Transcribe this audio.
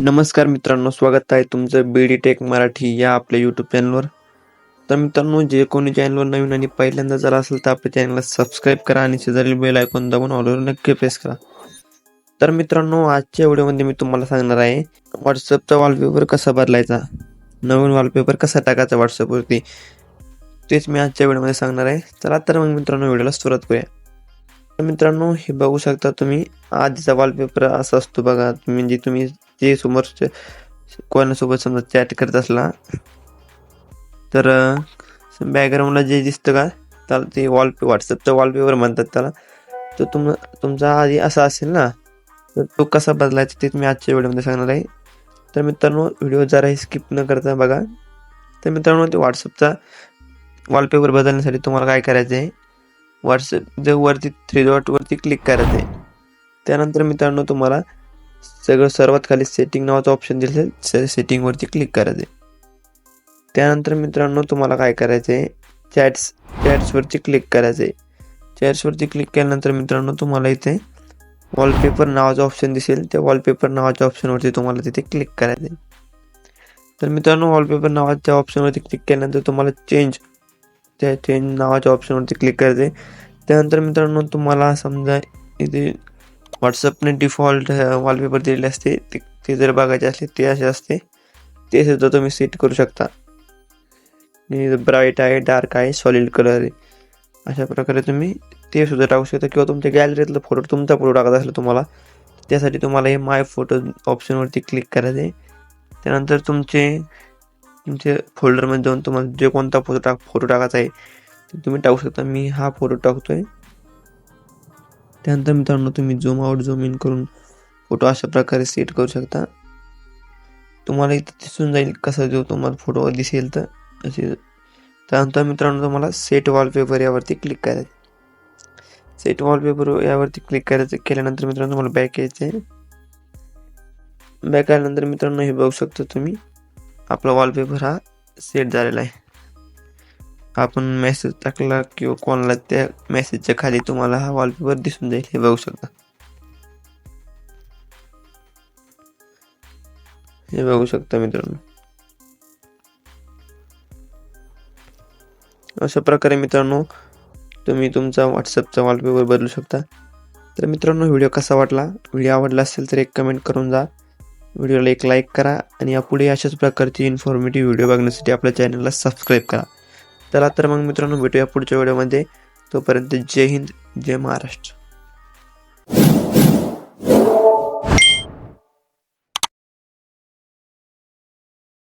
नमस्कार मित्रांनो, स्वागत आहे तुमचं BD टेक मराठी या आपल्या यूट्यूब चॅनलवर. तर मित्रांनो, जे कोणी चॅनलवर नवीन आणि पहिल्यांदा जर असेल तर आपल्या चॅनलला सबस्क्राईब करा आणि शेजारील बेल आयकॉन दाबून ऑलवर नक्की प्रेस करा. तर मित्रांनो, आजच्या व्हिडिओमध्ये मी तुम्हाला सांगणार आहे व्हॉट्सअपचा वॉलपेपर कसा बदलायचा, नवीन वॉलपेपर कसा टाकायचा व्हॉट्सअपवरती, तेच मी आजच्या व्हिडिओमध्ये सांगणार आहे. चला तर मग मित्रांनो, व्हिडिओला सुरुवात करूया. तर मित्रांनो, हे बघू शकता तुम्ही, आधीचा वॉलपेपर असा असतो बघा. म्हणजे तुम्ही जे समोरचे कोणासोबत समजा चॅट करत असला तर बॅकग्राऊंडला जे दिसतं का त्याला ते व्हॉट्सअपचा वॉलपेपर म्हणतात त्याला. तर तुमचा आधी असा असेल ना, तर तो कसा बदलायचा ते मी आजच्या व्हिडिओमध्ये सांगणार आहे. तर मित्रांनो, व्हिडिओ जराही स्किप न करता बघा. तर मित्रांनो, ते व्हॉट्सअपचा वॉलपेपर बदलण्यासाठी तुम्हाला काय करायचं आहे, व्हॉट्सअप वरती 3 डॉटवरती क्लिक करायचं आहे. त्यानंतर मित्रांनो, तुम्हाला सर्वात खाली सेटिंग नावाचा ऑप्शन दिसेल, सेटिंगवरती क्लिक करायचं आहे. त्यानंतर मित्रांनो, तुम्हाला काय करायचं आहे, चॅट्सवरती क्लिक करायचं आहे. चॅट्सवरती क्लिक केल्यानंतर मित्रांनो, तुम्हाला इथे वॉलपेपर नावाचा ऑप्शन दिसेल. त्या वॉलपेपर नावाच्या ऑप्शनवरती तुम्हाला तिथे क्लिक करायचं आहे. तर मित्रांनो, वॉलपेपर नावाच्या ऑप्शनवरती क्लिक केल्यानंतर तुम्हाला चेंज नावाच्या ऑप्शनवरती क्लिक करायचं आहे. त्यानंतर मित्रांनो, तुम्हाला समजा इथे व्हॉट्सअपने डिफॉल्ट वॉलपेपर दिलेले असते, ते जर बघायचे असले ते असे असते, ते सुद्धा तुम्ही सेट करू शकता. ब्राईट आहे, डार्क आहे, सॉलिड कलर आहे, अशा प्रकारे तुम्ही ते सुद्धा टाकू शकता. किंवा तुमच्या गॅलरीतला तुमचा फोटो टाकायचा असला तुम्हाला, त्यासाठी तुम्हाला हे माय फोटो ऑप्शनवरती क्लिक करायचं आहे. त्यानंतर तुमचे फोल्डरमध्ये जाऊन तुम्हाला जे कोणता फोटो टाकायचा आहे ते तुम्ही टाकू शकता. मी हा फोटो टाकतोय. त्यानंतर मित्रांनो, तुम्ही झूम आउट झूम इन करून फोटो अशा प्रकारे सेट करू शकता. तुम्हाला इथे दिसून जाईल कसा जो तुम्हाला फोटो दिसेल तर असे. त्यानंतर मित्रांनो, तुम्हाला सेट वॉलपेपर यावरती क्लिक करायचं. सेट वॉलपेपर यावरती क्लिक करायचं. केल्यानंतर मित्रांनो, तुम्हाला बॅक यायचं आहे. बॅक आल्यानंतर मित्रांनो, हे बघू शकता तुम्ही, आपला वॉलपेपर हा सेट झालेला आहे. आपण मेसेज टाकला किंवा कोणाला, त्या मेसेजच्या खाली तुम्हाला हा वॉलपेपर दिसून जाईल. हे बघू शकता, हे बघू शकता मित्रांनो. अशा प्रकारे मित्रांनो, तुम्ही तुमचा व्हॉट्सअपचा वॉलपेपर बदलू शकता. तर मित्रांनो, व्हिडिओ कसा वाटला, व्हिडिओ आवडला असेल तर एक कमेंट करून जा, व्हिडिओला एक लाईक करा आणि यापुढे अशाच प्रकारची इन्फॉर्मेटिव्ह व्हिडिओ बघण्यासाठी आपल्या चॅनलला सबस्क्राईब करा. चला तर मग मित्रांनो, भेटूया पुढच्या व्हिडिओमध्ये. तोपर्यंत जय हिंद, जय महाराष्ट्र.